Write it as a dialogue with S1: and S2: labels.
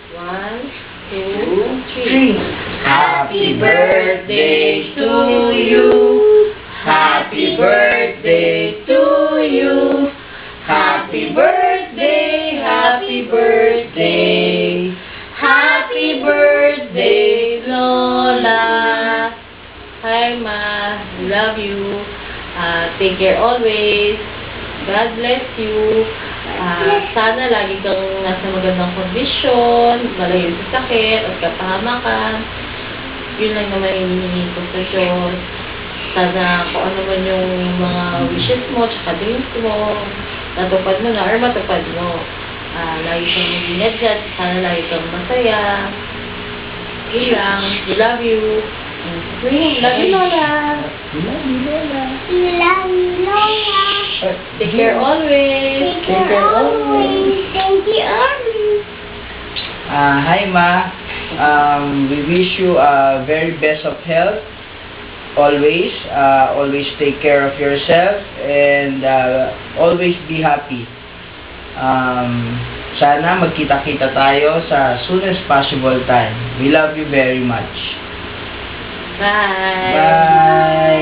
S1: 1, 2, 3.
S2: Happy birthday to you. Happy birthday to you. Happy birthday, happy birthday. Happy birthday,
S1: Lola. Hi, Ma. Love you. Take care always. God bless you. Sana lagi kang nasa magandang kondisyon, malayo sa sakit at kapahamakan. Yun lang naman hinihingi ko sa Diyos. Sana kung ano man yung mga wishes mo, tsaka dreams mo, natupad mo na or matupad mo. Lagi kang mag-ingat, sana lagi kang masaya. Yun lang. We love you. Love you, Lola.
S2: Love you, Lola.
S3: Love you, Lola.
S1: Take care always.
S3: Take care always. Thank you always.
S2: Hi, Ma. We wish you very best of health. Always. Always take care of yourself and always be happy. Sana magkita-kita tayo sa soonest possible time. We love you very much.
S1: Bye.
S2: Bye.